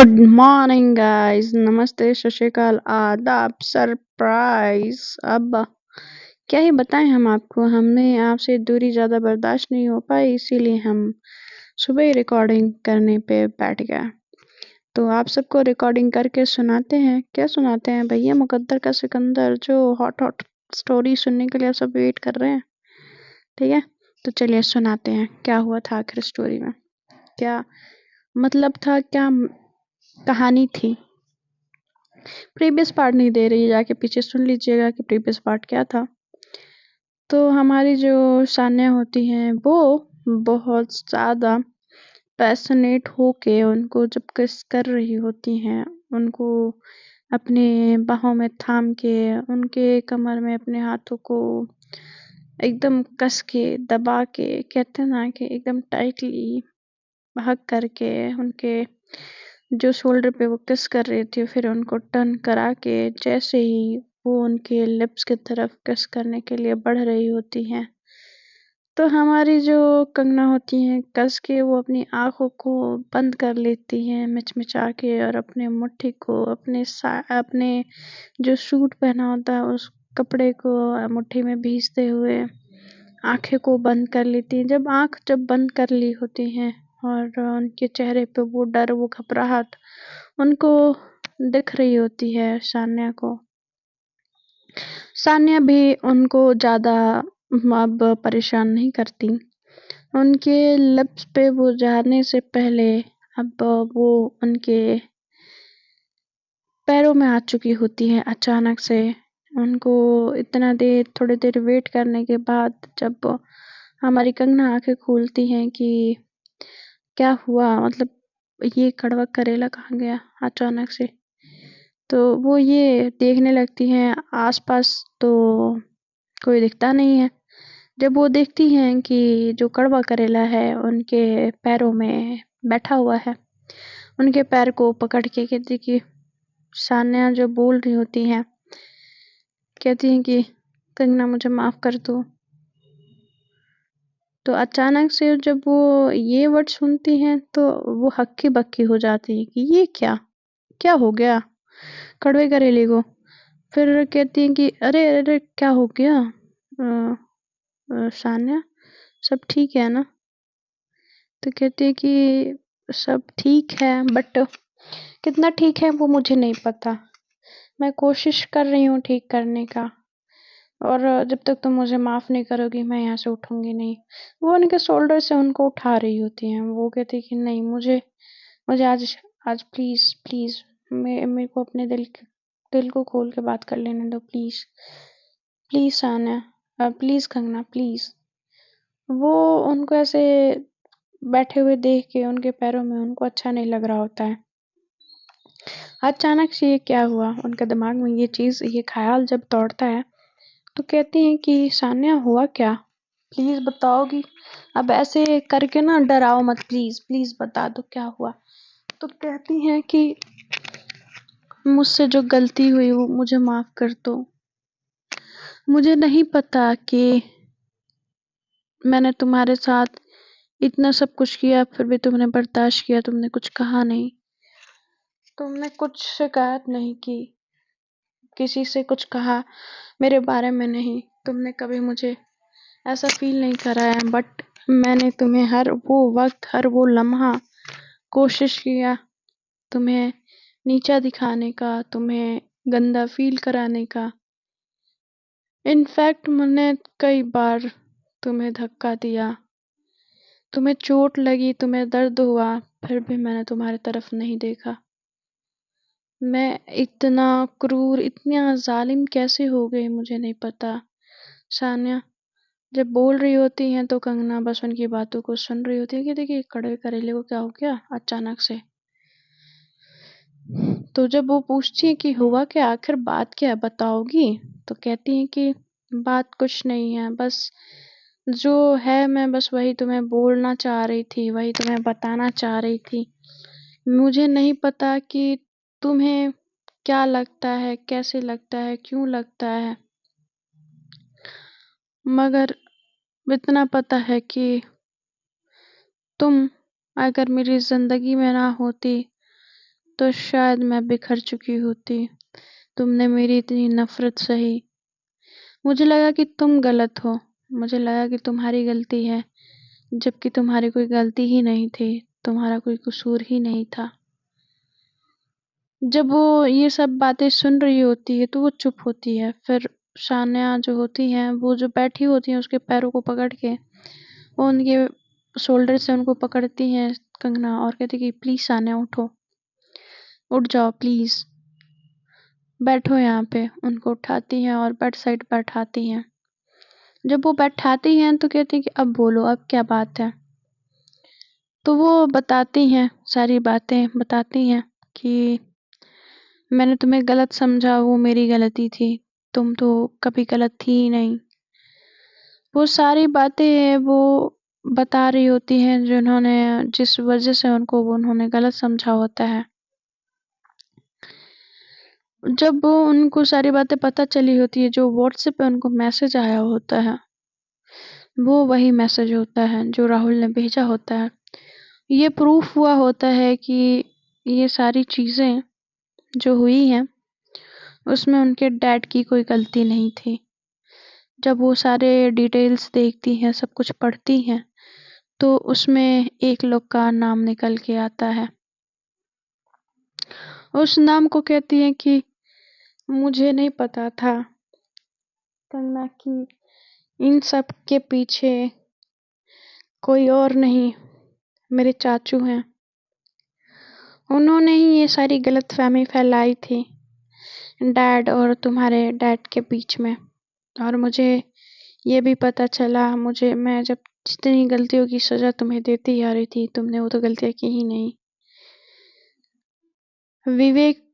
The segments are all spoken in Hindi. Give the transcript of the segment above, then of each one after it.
गुड मॉर्निंग गाइस, नमस्ते, सत श्री अकाल, आदाब, सरप्राइज। अब क्या ही बताएं हम आपको, हमने आपसे दूरी ज़्यादा बर्दाश्त नहीं हो पाई, इसीलिए हम सुबह ही रिकॉर्डिंग करने पे बैठ गए। तो आप सबको रिकॉर्डिंग करके सुनाते हैं। क्या सुनाते हैं भैया? मुकद्दर का सिकंदर, जो हॉट हॉट स्टोरी सुनने के लिए सब वेट कर रहे हैं। ठीक है, तो चलिए सुनाते हैं क्या हुआ था आखिर स्टोरी में, क्या मतलब था, क्या कहानी थी। प्रीवियस पार्ट नहीं दे रही, जाके पीछे सुन लीजिएगा कि प्रीवियस पार्ट क्या था। तो हमारी जो सान्या होती हैं वो बहुत ज़्यादा पैशनेट होके उनको जब किस कर रही होती हैं, उनको अपने बाहों में थाम के, उनके कमर में अपने हाथों को एकदम कस के दबा के, कहते हैं ना कि एकदम टाइटली हग करके, उनके जो शोल्डर पे वो किस कर रही थी, फिर उनको टर्न करा के जैसे ही वो उनके लिप्स की तरफ किस करने के लिए बढ़ रही होती हैं, तो हमारी जो कंगना होती हैं कस के वो अपनी आँखों को बंद कर लेती हैं मिचमिचा के, और अपने मुट्ठी को अपने जो सूट पहना होता है उस कपड़े को मुट्ठी में भींचते हुए आँखें को बंद कर लेती हैं। जब बंद कर ली होती हैं और उनके चेहरे पे वो डर, वो घबराहट उनको दिख रही होती है सान्या को। सान्या भी उनको ज़्यादा अब परेशान नहीं करती। उनके लिप्स पे वो जाने से पहले अब वो उनके पैरों में आ चुकी होती है अचानक से। उनको इतना देर, थोड़ी देर वेट करने के बाद जब हमारी कंगना आँखें खोलती हैं कि क्या हुआ, मतलब ये कड़वा करेला कहाँ गया अचानक से, तो वो ये देखने लगती हैं आसपास, तो कोई दिखता नहीं है। जब वो देखती हैं कि जो कड़वा करेला है उनके पैरों में बैठा हुआ है, उनके पैर को पकड़ के कहती कि सान्या जो बोल रही होती हैं, कहती हैं कि कंगना मुझे माफ़ कर दो। तो अचानक से जब वो ये वर्ड सुनती हैं तो वो हक्की बक्की हो जाती है कि ये क्या क्या हो गया कड़वे करेले को। फिर कहती हैं कि अरे अरे क्या हो गया सान्या, सब ठीक है ना? तो कहती है कि सब ठीक है, बट कितना ठीक है वो मुझे नहीं पता। मैं कोशिश कर रही हूँ ठीक करने का, और जब तक तुम मुझे माफ़ नहीं करोगी मैं यहाँ से उठूंगी नहीं। वो उनके शोल्डर से उनको उठा रही होती हैं। वो कहती है कि नहीं, मुझे मुझे आज आज प्लीज़ प्लीज़ मेरे को अपने दिल को खोल के बात कर लेने दो, please please Sanya, please Kangana, please. वो उनको ऐसे बैठे हुए देख के उनके पैरों में उनको अच्छा नहीं लग रहा होता है। अचानक से ये क्या हुआ, उनके दिमाग में ये चीज़, ये ख्याल जब दौड़ता है तो कहती हैं कि सान्या हुआ क्या, प्लीज़ बताओगी? अब ऐसे करके ना डराओ मत, प्लीज़ प्लीज़ बता दो क्या हुआ। तो कहती हैं कि मुझसे जो गलती हुई वो मुझे माफ़ कर दो। मुझे नहीं पता कि मैंने तुम्हारे साथ इतना सब कुछ किया, फिर भी तुमने बर्दाश्त किया, तुमने कुछ कहा नहीं, तुमने कुछ शिकायत नहीं की, किसी से कुछ कहा मेरे बारे में नहीं, तुमने कभी मुझे ऐसा फील नहीं कराया। बट मैंने तुम्हें हर वो वक्त, हर वो लम्हा कोशिश किया तुम्हें नीचा दिखाने का, तुम्हें गंदा फील कराने का। इनफैक्ट मैंने कई बार तुम्हें धक्का दिया, तुम्हें चोट लगी, तुम्हें दर्द हुआ, फिर भी मैंने तुम्हारी तरफ नहीं देखा। मैं इतना क्रूर, इतना जालिम कैसे हो गई मुझे नहीं पता। सान्या जब बोल रही होती हैं तो कंगना बस उनकी बातों को सुन रही होती है कि देखिए कड़वे करेले को क्या हो गया अचानक से। तो जब वो पूछती है कि हुआ क्या, आखिर बात क्या है, बताओगी? तो कहती हैं कि बात कुछ नहीं है, बस जो है मैं बस वही तुम्हें बोलना चाह रही थी, वही तुम्हें बताना चाह रही थी। मुझे नहीं पता कि तुम्हें क्या लगता है, कैसे लगता है, क्यों लगता है, मगर इतना पता है कि तुम अगर मेरी ज़िंदगी में ना होती तो शायद मैं बिखर चुकी होती। तुमने मेरी इतनी नफ़रत सही। मुझे लगा कि तुम गलत हो। मुझे लगा कि तुम्हारी गलती है, जबकि तुम्हारी कोई गलती ही नहीं थी, तुम्हारा कोई कसूर ही नहीं था। जब वो ये सब बातें सुन रही होती है तो वो चुप होती है। फिर सान्या जो होती हैं, वो जो बैठी होती हैं उसके पैरों को पकड़ के वो उनके शोल्डर से उनको पकड़ती हैं कंगना और कहती कि प्लीज़ सान्या उठो, उठ जाओ प्लीज़, बैठो यहाँ पे। उनको उठाती हैं और बेड साइड बैठाती हैं। जब वो बैठाती हैं तो कहती हैं कि अब बोलो, अब क्या बात है? तो वो बताती हैं, सारी बातें बताती हैं कि मैंने तुम्हें गलत समझा, वो मेरी गलती थी, तुम तो कभी गलत थी ही नहीं। वो सारी बातें वो बता रही होती हैं जिन्होंने जिस वजह से उन्होंने गलत समझा होता है। जब वो उनको सारी बातें पता चली होती है, जो व्हाट्सएप पे उनको मैसेज आया होता है, वो वही मैसेज होता है जो राहुल ने भेजा होता है। ये प्रूफ हुआ होता है कि ये सारी चीज़ें जो हुई हैं, उसमें उनके डैड की कोई गलती नहीं थी। जब वो सारे डिटेल्स देखती हैं, सब कुछ पढ़ती हैं, तो उसमें एक लोग का नाम निकल के आता है। उस नाम को कहती हैं कि मुझे नहीं पता था कंगना कि इन सब के पीछे कोई और नहीं, मेरे चाचू हैं। उन्होंने ही ये सारी गलतफ़हमी फैलाई थी डैड और तुम्हारे डैड के बीच में। और मुझे ये भी पता चला, मैं जब जितनी गलतियों की सज़ा तुम्हें देती आ रही थी, तुमने वो तो गलतियाँ की ही नहीं। विवेक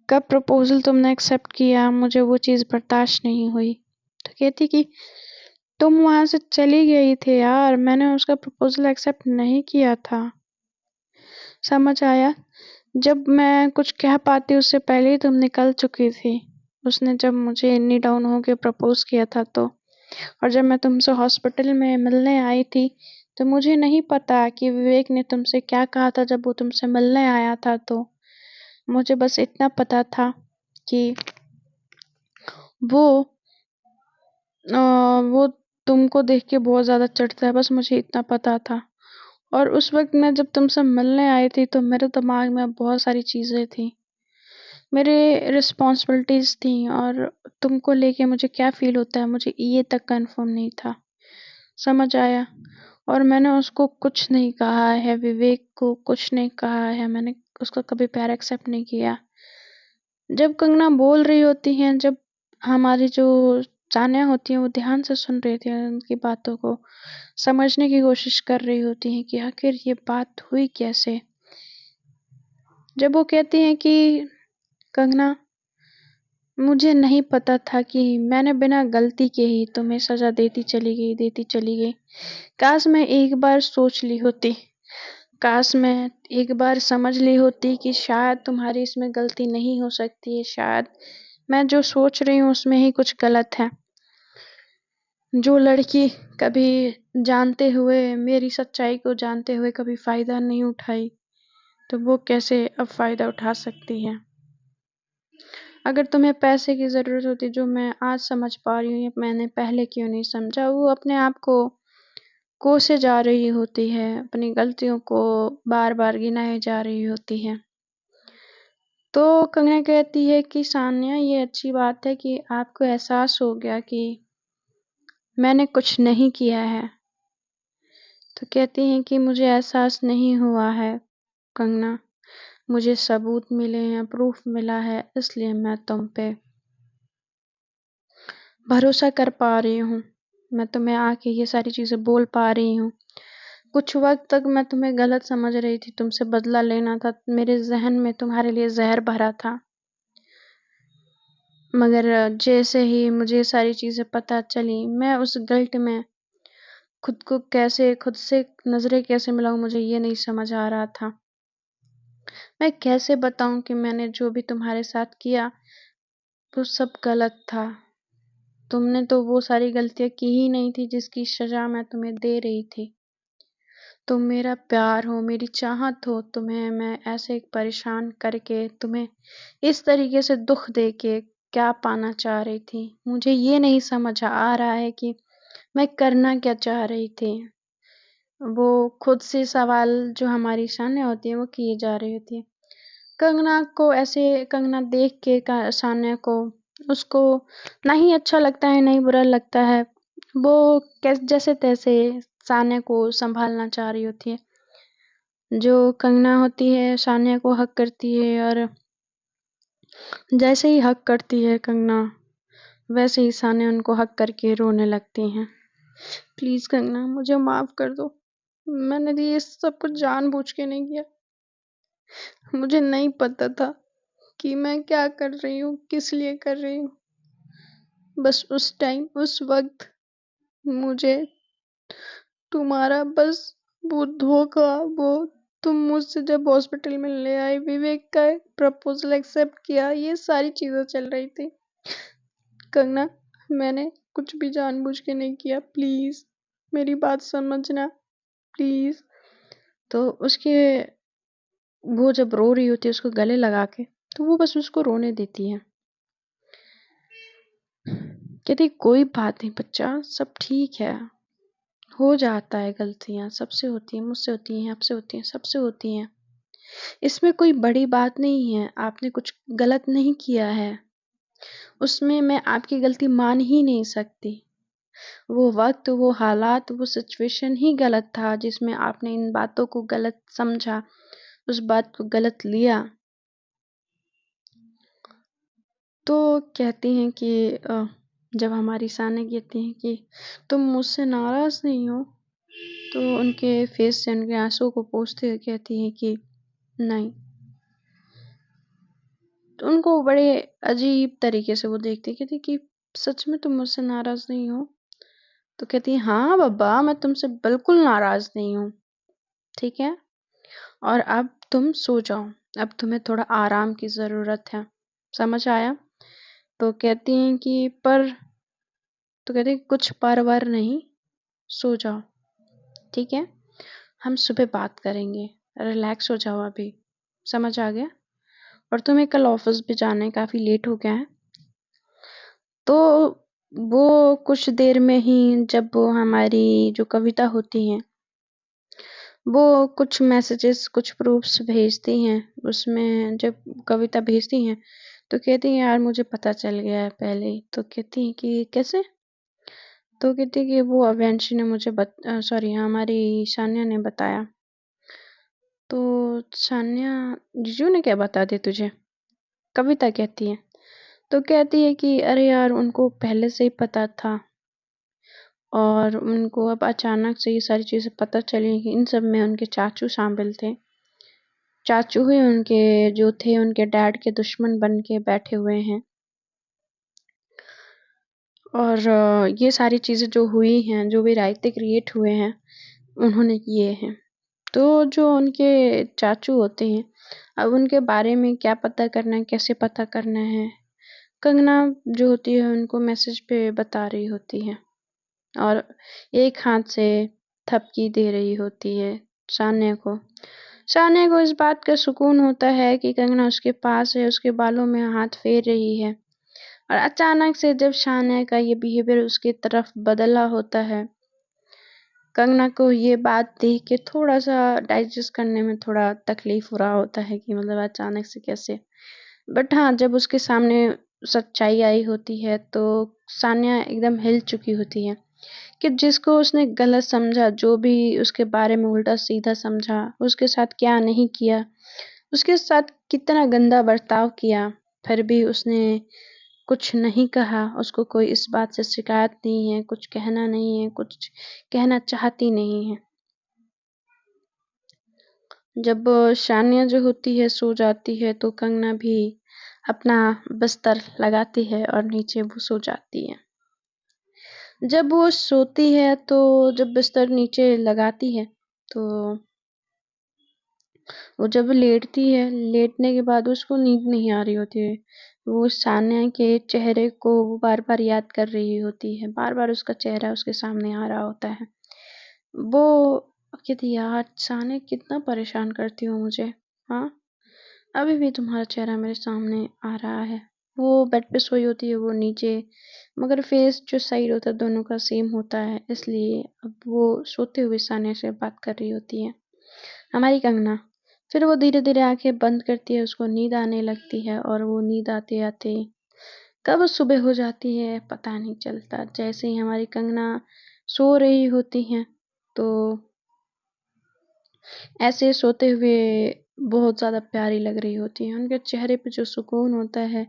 का प्रपोज़ल तुमने एक्सेप्ट किया, मुझे वो चीज़ बर्दाश्त नहीं हुई। तो कहती कि तुम वहाँ से चली गई थी यार, मैंने उसका प्रपोज़ल एक्सेप्ट नहीं किया था। समझ आया? जब मैं कुछ कह पाती उससे पहले ही तुम निकल चुकी थी। उसने जब मुझे इतनी डाउन होके प्रपोज़ किया था तो, और जब मैं तुमसे हॉस्पिटल में मिलने आई थी, तो मुझे नहीं पता कि विवेक ने तुमसे क्या कहा था जब वो तुमसे मिलने आया था तो। मुझे बस इतना पता था कि वो वो तुमको देख के बहुत ज़्यादा चिढ़ता है, बस मुझे इतना पता था। और उस वक़्त मैं जब तुमसे मिलने आई थी तो मेरे दिमाग में बहुत सारी चीज़ें थी। मेरे रिस्पॉन्सिबिलिटीज़ थी और तुमको लेके मुझे क्या फ़ील होता है, मुझे ये तक कन्फ़र्म नहीं था। समझ आया? और मैंने उसको कुछ नहीं कहा है, विवेक को कुछ नहीं कहा है, मैंने उसका कभी प्यार एक्सेप्ट नहीं किया। जब कंगना बोल रही होती हैं, जब हमारी जो सान्या होती हैं, वो ध्यान से सुन रही थी उनकी बातों को, समझने की कोशिश कर रही होती हैं कि आखिर ये बात हुई कैसे? जब वो कहती हैं कि कंगना, मुझे नहीं पता था कि मैंने बिना गलती के ही तुम्हें सज़ा देती चली गई। काश मैं एक बार सोच ली होती, काश मैं एक बार समझ ली होती कि शायद तुम्हारी इसमें गलती नहीं हो सकती है, शायद मैं जो सोच रही हूँ उसमें ही कुछ गलत है। जो लड़की कभी जानते हुए, मेरी सच्चाई को जानते हुए कभी फ़ायदा नहीं उठाई, तो वो कैसे अब फ़ायदा उठा सकती है? अगर तुम्हें पैसे की ज़रूरत होती, जो मैं आज समझ पा रही हूँ, ये मैंने पहले क्यों नहीं समझा? वो अपने आप को कोसे जा रही होती है, अपनी गलतियों को बार-बार गिनाए जा रही होती है। तो कंगना कहती है कि सान्या, ये अच्छी बात है कि आपको एहसास हो गया कि मैंने कुछ नहीं किया है। तो कहती हैं कि मुझे एहसास नहीं हुआ है कंगना, मुझे सबूत मिले हैं, प्रूफ मिला है, इसलिए मैं तुम पे भरोसा कर पा रही हूँ। मैं तुम्हें आके ये सारी चीज़ें बोल पा रही हूँ। कुछ वक़्त तक मैं तुम्हें गलत समझ रही थी, तुमसे बदला लेना था, मेरे ज़हन में तुम्हारे लिए ज़हर भरा था। मगर जैसे ही मुझे सारी चीज़ें पता चली, मैं उस गिल्ट में खुद से नज़रें कैसे मिलाऊँ, मुझे ये नहीं समझ आ रहा था। मैं कैसे बताऊँ कि मैंने जो भी तुम्हारे साथ किया, वो सब गलत था। तुमने तो वो सारी गलतियाँ की ही नहीं थी जिसकी सज़ा मैं तुम्हें दे रही थी। तुम मेरा प्यार हो, मेरी चाहत हो, तुम्हें मैं ऐसे परेशान करके, तुम्हें इस तरीके से दुख दे के क्या पाना चाह रही थी? मुझे ये नहीं समझ आ रहा है कि मैं करना क्या चाह रही थी। वो खुद से सवाल जो हमारी सामने होती है वो किए जा रही होती है। कंगना को ऐसे, कंगना देख के सान्या को, उसको ना ही अच्छा लगता है ना ही बुरा लगता है। वो जैसे तैसे सान्या को संभालना चाह रही होती है। जो कंगना होती है सान्या को हक करती है, और जैसे ही हक करती है कंगना, वैसे ही सान्या उनको हक करके रोने लगती हैं। प्लीज कंगना, मुझे माफ कर दो। मैंने ये सब कुछ जानबूझ के नहीं किया। मुझे नहीं पता था कि मैं क्या कर रही हूँ, किस लिए कर रही हूँ। बस उस टाइम, उस वक्त मुझे तुम्हारा बस वो धोखा, वो तुम मुझसे जब हॉस्पिटल में ले आए, विवेक का प्रपोजल एक्सेप्ट किया, ये सारी चीजें चल रही थी। कंगना, मैंने कुछ भी जानबूझ के नहीं किया। प्लीज मेरी बात समझना, प्लीज। तो उसके, वो जब रो रही होती है उसको गले लगा के, तो वो बस उसको रोने देती है। कहती कोई बात नहीं बच्चा, सब ठीक है, हो जाता है, गलतियां सबसे होती हैं, मुझसे होती हैं, आपसे होती हैं, सबसे होती हैं। इसमें कोई बड़ी बात नहीं है, आपने कुछ गलत नहीं किया है। उसमें मैं आपकी गलती मान ही नहीं सकती। वो वक्त, वो हालात, वो सिचुएशन ही गलत था जिसमें आपने इन बातों को गलत समझा, उस बात को गलत लिया। तो कहती हैं कि जब हमारी साने कहती हैं कि तुम मुझसे नाराज नहीं हो, तो उनके फेस से उनके आंसू को पोंछते हुए कहती हैं कि नहीं। तो उनको बड़े अजीब तरीके से वो देखती, कहती कि सच में तुम मुझसे नाराज नहीं हो? तो कहती है हाँ बाबा, मैं तुमसे बिल्कुल नाराज नहीं हूँ। ठीक है, और अब तुम सो जाओ, अब तुम्हें थोड़ा आराम की जरूरत है, समझ आया? तो कहती हैं कि पर, तो कहती कुछ पर वर नहीं, सो जाओ, ठीक है, हम सुबह बात करेंगे, रिलैक्स हो जाओ अभी, समझ आ गया? और तुम्हें कल ऑफिस भी जाना है, काफी लेट हो गया है। तो वो कुछ देर में ही, जब वो हमारी जो कविता होती है, वो कुछ मैसेजेस, कुछ प्रूफ्स भेजती हैं, उसमें जब कविता भेजती हैं तो कहती हैं यार मुझे पता चल गया है पहले ही। तो कहती हैं कि कैसे? तो कहती है कि वो अव्यांशी ने मुझे सॉरी, हमारी सान्या ने बताया। तो सान्या, जीजू ने क्या बता दिया तुझे? कविता कहती है। तो कहती है कि अरे यार, उनको पहले से ही पता था, और उनको अब अचानक से ये सारी चीजें पता चली कि इन सब में उनके चाचू शामिल थे। चाचू ही उनके जो थे, उनके डैड के दुश्मन बन के बैठे हुए हैं। और ये सारी चीजें जो हुई हैं, जो भी रायते क्रिएट हुए हैं, उन्होंने किए हैं। तो जो उनके चाचू होते हैं, अब उनके बारे में क्या पता करना है, कैसे पता करना है, कंगना जो होती है उनको मैसेज पे बता रही होती है, और एक हाथ से थपकी दे रही होती है सान्या को। सान्या को इस बात का सुकून होता है कि कंगना उसके पास है, उसके बालों में हाथ फेर रही है। और अचानक से जब सान्या का ये बिहेवियर उसकी तरफ बदला होता है, कंगना को ये बात देख के थोड़ा सा डाइजेस्ट करने में थोड़ा तकलीफ हो रहा होता है कि मतलब अचानक से कैसे। बट हाँ, जब उसके सामने सच्चाई आई होती है तो सान्या एकदम हिल चुकी होती है कि जिसको उसने गलत समझा, जो भी उसके बारे में उल्टा सीधा समझा, उसके साथ क्या नहीं किया, उसके साथ कितना गंदा बर्ताव किया, फिर भी उसने कुछ नहीं कहा। उसको कोई इस बात से शिकायत नहीं है, कुछ कहना नहीं है, कुछ कहना चाहती नहीं है। जब सान्या जो होती है सो जाती है, तो कंगना भी अपना बिस्तर लगाती है और नीचे वो सो जाती है। जब वो सोती है, तो जब बिस्तर नीचे लगाती है, तो वो जब लेटती है, लेटने के बाद उसको नींद नहीं आ रही होती है। वो सान्या के चेहरे को वो बार बार याद कर रही होती है, बार बार उसका चेहरा उसके सामने आ रहा होता है। वो अब कहती यार साने कितना परेशान करती हो मुझे। हाँ, अभी भी तुम्हारा चेहरा मेरे सामने आ रहा है। वो बेड पे सोई होती है, वो नीचे, मगर फेस जो साइड होता है दोनों का सेम होता है, इसलिए अब वो सोते हुए सानिया से बात कर रही होती है, हमारी कंगना। फिर वो धीरे धीरे आंखें बंद करती है, उसको नींद आने लगती है और वो नींद आते आते कब सुबह हो जाती है पता नहीं चलता। जैसे ही हमारी कंगना सो रही होती हैं तो ऐसे सोते हुए बहुत ज़्यादा प्यारी लग रही होती हैं। उनके चेहरे पे जो सुकून होता है,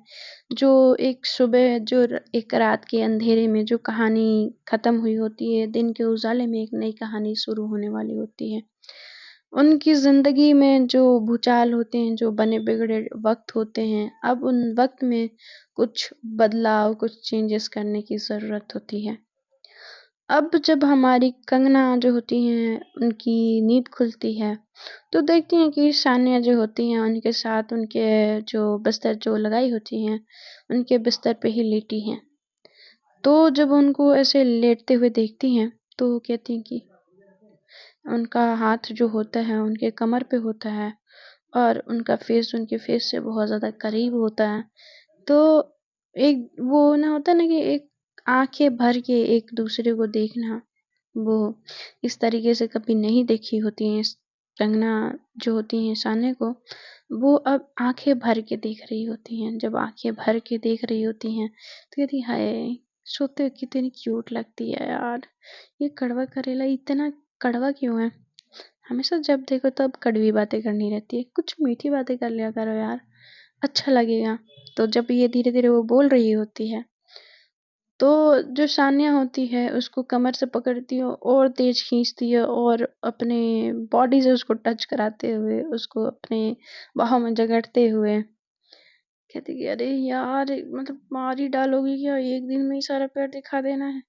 जो एक सुबह जो एक रात के अंधेरे में जो कहानी ख़त्म हुई होती है, दिन के उजाले में एक नई कहानी शुरू होने वाली होती है। उनकी ज़िंदगी में जो भूचाल होते हैं, जो बने बिगड़े वक़्त होते हैं, अब उन वक़्त में कुछ बदलाव, कुछ चेंजेस करने की ज़रूरत होती है। अब जब हमारी कंगना जो होती हैं, उनकी नींद खुलती है, तो देखती हैं कि सानिया जो होती हैं, उनके साथ उनके जो बिस्तर जो लगाई होती हैं, उनके बिस्तर पे ही लेटी हैं। तो जब उनको ऐसे लेटते हुए देखती हैं, तो वो कहती हैं कि उनका हाथ जो होता है, उनके कमर पे होता है और उनका फेस उनके फेस से बहुत ज़्यादा करीब होता है। तो एक वो ना होता है ना कि एक आँखें भर के एक दूसरे को देखना, वो इस तरीके से कभी नहीं देखी होती हैं। कंगना जो होती हैं सान्या को, वो अब आंखें भर के देख रही होती हैं। जब आंखें भर के देख रही होती हैं तो कहती हाय, सोते हुए कितनी क्यूट लगती है यार। ये कड़वा करेला इतना कड़वा क्यों है? हमेशा जब देखो तब कड़वी बातें करनी रहती है, कुछ मीठी बातें कर लिया करो यार, अच्छा लगेगा। तो जब ये धीरे धीरे वो बोल रही होती है, तो जो सान्या होती है उसको कमर से पकड़ती है और तेज खींचती है और अपने बॉडी से उसको टच कराते हुए, उसको अपने बाहों में जकड़ते हुए कहती कि अरे यार, मतलब मार ही डालोगी क्या, एक दिन में ही सारा पैर दिखा देना है।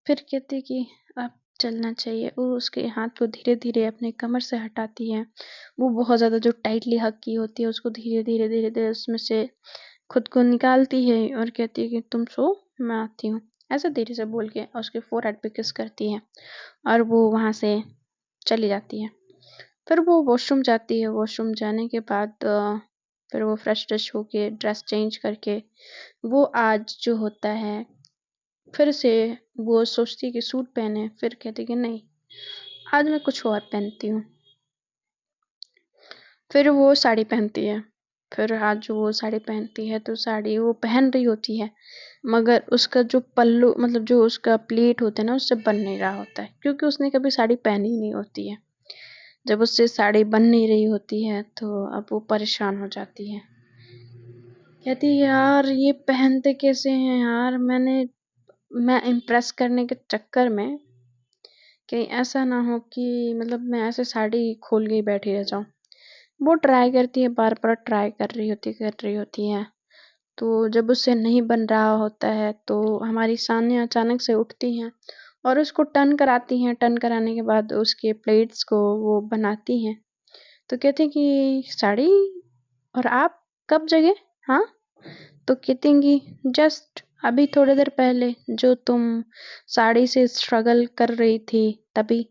फिर कहती कि अब चलना चाहिए। वो उसके हाथ को धीरे धीरे अपने कमर से हटाती है। वो बहुत ज्यादा जो टाइटली हक की होती है उसको धीरे धीरे धीरे धीरे उसमें से खुद को निकालती है और कहती है कि तुम सो, मैं आती हूँ, ऐसे धीरे से बोल के और उसके फोरहेड पे किस करती है और वो वहां से चली जाती है। फिर वो वॉशरूम जाती है। वॉशरूम जाने के बाद फिर वो फ्रेश ट्रेश होके ड्रेस चेंज करके वो आज जो होता है फिर से वो सोचती है कि सूट पहने, फिर कहती है कि नहीं, आज मैं कुछ और पहनती हूँ। फिर वो साड़ी पहनती है। फिर आज जो वो साड़ी पहनती है तो साड़ी वो पहन रही होती है, मगर उसका जो पल्लू मतलब जो उसका प्लेट होता है ना, उससे बन नहीं रहा होता है, क्योंकि उसने कभी साड़ी पहनी ही नहीं होती है। जब उससे साड़ी बन नहीं रही होती है तो अब वो परेशान हो जाती है। कहती है यार ये पहनते कैसे हैं यार, मैं इम्प्रेस करने के चक्कर में कहीं ऐसा ना हो कि मतलब मैं ऐसे साड़ी खोल के ही बैठी रह जाऊं। वो ट्राई करती है, बार बार ट्राई कर रही होती है। तो जब उससे नहीं बन रहा होता है तो हमारी सान्या अचानक से उठती हैं और उसको टर्न कराती हैं। टर्न कराने के बाद उसके प्लेट्स को वो बनाती हैं। तो कहते हैं कि साड़ी, और आप कब जगे? हाँ, तो कहती हैं कि जस्ट अभी थोड़ी देर पहले, जो तुम साड़ी से स्ट्रगल कर रही थी तभी।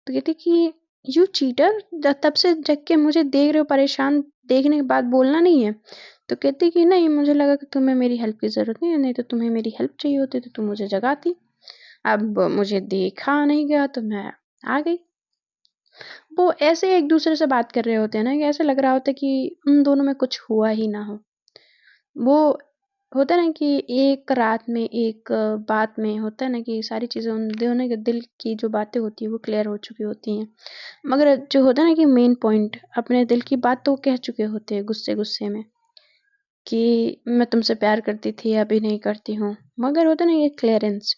तो कहती कि यू चीटर, तब से जग के मुझे देख रहे हो परेशान, देखने के बाद बोलना नहीं है। तो कहती कि नहीं, मुझे लगा कि तुम्हें मेरी हेल्प की जरूरत नहीं है, नहीं तो तुम्हें मेरी हेल्प चाहिए होती तो तुम मुझे जगाती। अब मुझे देखा नहीं गया तो मैं आ गई। वो ऐसे एक दूसरे से बात कर रहे होते हैं ना, कि ऐसे लग रहा होता है कि उन दोनों में कुछ हुआ ही ना हो। वो होता है ना कि एक रात में एक बात में होता है ना कि सारी चीजें उन दोनों के दिल की जो बातें होती है वो क्लियर हो चुकी होती हैं। मगर जो होता है ना कि मेन पॉइंट, अपने दिल की बात तो वो कह चुके होते हैं गुस्से गुस्से में, कि मैं तुमसे प्यार करती थी, अभी नहीं करती हूँ। मगर होता है ना ये क्लियरेंस,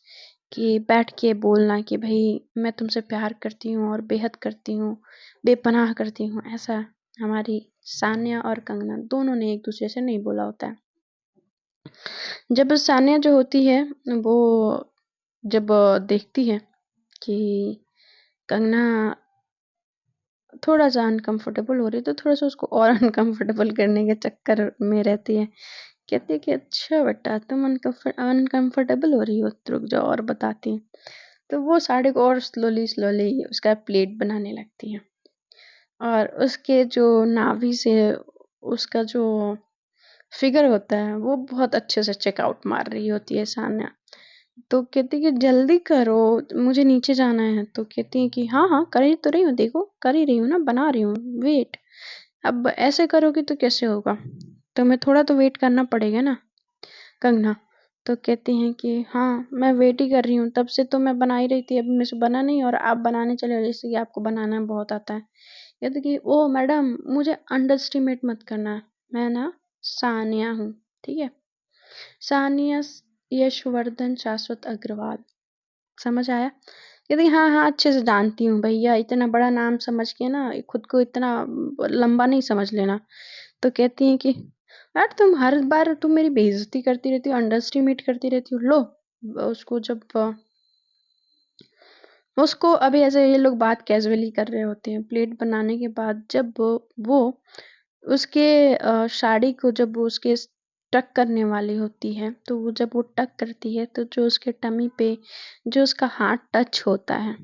कि बैठ के बोलना कि भाई मैं तुमसे प्यार करती हूँ और बेहद करती हूँ, बेपनाह करती हूँ, ऐसा हमारी सान्या और कंगना दोनों ने एक दूसरे से नहीं बोला होता है। जब सान्या जो होती है वो जब देखती है कि कंगना थोड़ा सा अनकंफर्टेबल हो रही है, तो थोड़ा सा उसको और अनकंफर्टेबल करने के चक्कर में रहती है। कहती है कि अच्छा बेटा, तुम अनकंफर्टेबल हो रही हो, तो रुक जाओ और बताती हूँ। तो वो साड़ी को और स्लोली उसका प्लेट बनाने लगती है, और उसके जो नाभि से उसका जो फिगर होता है वो बहुत अच्छे से चेकआउट मार रही होती है सान्या। तो कहती है कि जल्दी करो, मुझे नीचे जाना है। तो कहती है कि हाँ हाँ कर ही तो रही हूँ, देखो कर ही रही हूँ ना, बना रही हूँ, वेट। अब ऐसे करोगी तो कैसे होगा, तुम्हें थोड़ा तो वेट करना पड़ेगा ना कंगना। तो कहती हैं कि हाँ मैं वेट ही कर रही हूँ, तब से तो मैं बना ही रही थी, अब मेरे से बना नहीं, और आप बनाने चले हो जैसे कि आपको बनाना बहुत आता है। कहती कि ओ मैडम मुझे अंडर एस्टिमेट मत करना, मैं ना सानिया हूँ, ठीक है, सानिया यशवर्धन शाश्वत अग्रवाल, समझ आया। कहती हाँ हाँ अच्छे से जानती हूँ भैया, इतना बड़ा नाम समझ के ना खुद को इतना लंबा नहीं समझ लेना। तो कहती है कि यार तुम हर बार तुम मेरी बेइज्जती करती रहती हो, अंडर एस्टिमेट करती रहती हो। लो उसको जब उसको अभी ऐसे ये लोग बात कैजुअली कर रहे होते हैं, प्लेट बनाने के बाद जब वो उसके साड़ी को जब वो उसके टक करने वाली होती है, तो वो जब वो टक करती है तो जो उसके टमी पे जो उसका हाथ टच होता है,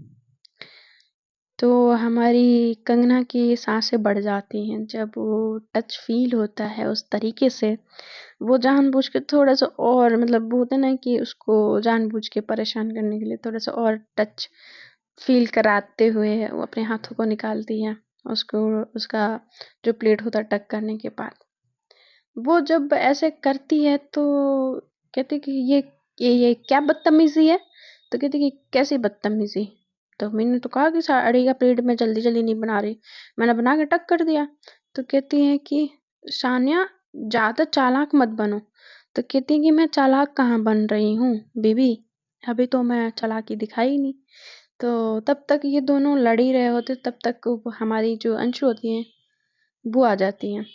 तो हमारी कंगना की सांसें बढ़ जाती हैं जब वो टच फील होता है उस तरीके से। वो जानबूझ के थोड़ा सा और, मतलब वो होता है ना कि उसको जानबूझ के परेशान करने के लिए थोड़ा सा और टच फील कराते हुए वो अपने हाथों को निकालती है उसको, उसका जो प्लेट होता है टक करने के बाद। वो जब ऐसे करती है तो कहती कि ये क्या बदतमीजी है। तो कहती कि कैसी बदतमीजी। तो मैंने तो कहा कि साड़ी का प्लेट में जल्दी जल्दी नहीं बना रही, मैंने बना के टक कर दिया। तो कहती है कि सानिया ज्यादा चालाक मत बनो। तो कहती है कि मैं चालाक कहाँ बन रही हूँ बीबी, अभी तो मैं चालाकी दिखाई नहीं। तो तब तक ये दोनों लड़ ही रहे होते, तब तक हमारी जो अंशु होती है वो आ जाती हैं।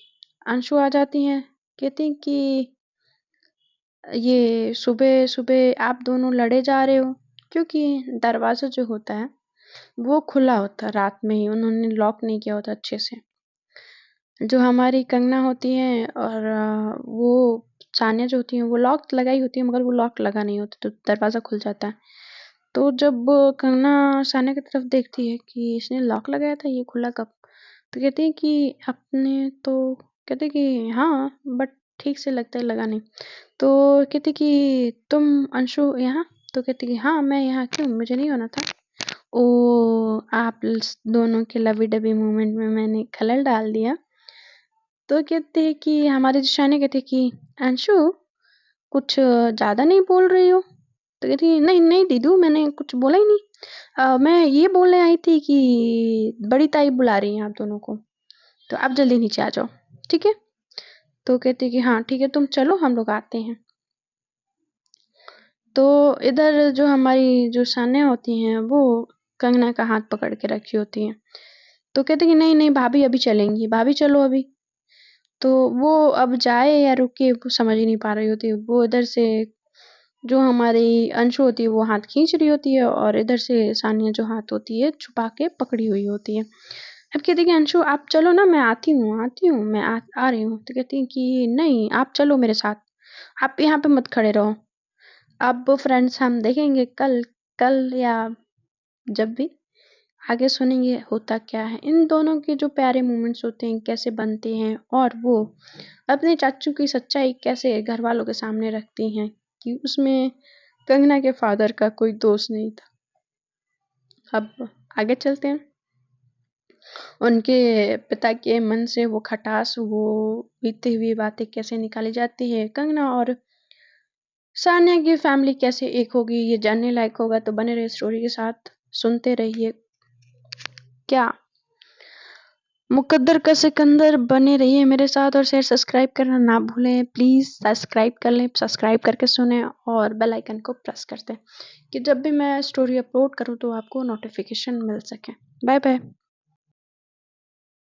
अंशु आ जाती हैं, कहती हैं कि ये सुबह सुबह आप दोनों लड़े जा रहे हो, क्योंकि दरवाजा जो होता है वो खुला होता है, रात में ही उन्होंने लॉक नहीं किया होता अच्छे से। जो हमारी कंगना होती है और वो सानिया जो होती है वो लॉक लगाई होती है, मगर वो लॉक लगा नहीं होता तो दरवाजा खुल जाता है। तो जब कंगना सानिया की तरफ देखती है कि इसने लॉक लगाया था, ये खुला कब। तो कहती है कि आपने तो, कहते कि हाँ बट ठीक से लगता है लगा नहीं। तो कहती कि तुम अंशु यहाँ। तो कहती कि हाँ मैं यहाँ, क्यों मुझे नहीं होना था। ओ आप दोनों के लवी डबी मोमेंट में मैंने खलल डाल दिया। तो कहते हैं कि हमारे जो शाने कहते कि अंशु कुछ ज्यादा नहीं बोल रही हो। तो कहती है नहीं नहीं दीदू मैंने कुछ बोला ही नहीं, मैं ये बोलने आई थी कि बड़ी ताई बुला रही हैं आप दोनों को, तो आप जल्दी नीचे आ जाओ, ठीक है। तो कहती कि हाँ ठीक है तुम चलो हम लोग आते हैं। तो इधर जो हमारी जो सानिया होती हैं वो कंगना का हाथ पकड़ के रखी होती हैं। तो कहते कि नहीं नहीं भाभी अभी चलेंगी, भाभी चलो अभी। तो वो अब जाए या रुके वो समझ ही नहीं पा रही होती। वो इधर से जो हमारी अंशु होती है वो हाथ खींच रही होती है, और इधर से सानिया जो हाथ होती है छुपा के पकड़ी हुई होती है। अब कहती है कि अंशु आप चलो ना, मैं आती हूँ मैं आ रही हूँ। तो कहती है कि नहीं आप चलो मेरे साथ, आप यहाँ पे मत खड़े रहो। अब फ्रेंड्स हम देखेंगे कल, कल या जब भी आगे सुनेंगे होता क्या है, इन दोनों के जो प्यारे मोमेंट्स होते हैं कैसे बनते हैं, और वो अपने चाचू की सच्चाई कैसे घर वालों के सामने रखती हैं कि उसमें कंगना के फादर का कोई दोष नहीं था। अब आगे चलते हैं, उनके पिता के मन से वो खटास, वो बीती हुई बातें कैसे निकाली जाती है, कंगना और सानिया की फैमिली कैसे एक होगी, ये जानने लायक होगा। तो बने रहे स्टोरी के साथ, सुनते रहिए क्या मुकद्दर का सिकंदर, बने रहिए मेरे साथ, और शेयर सब्सक्राइब करना ना भूलें प्लीज़। सब्सक्राइब कर लें, सब्सक्राइब करके सुने और बेल आइकन को प्रेस कर दें कि जब भी मैं स्टोरी अपलोड करूँ तो आपको नोटिफिकेशन मिल सके। Bye bye.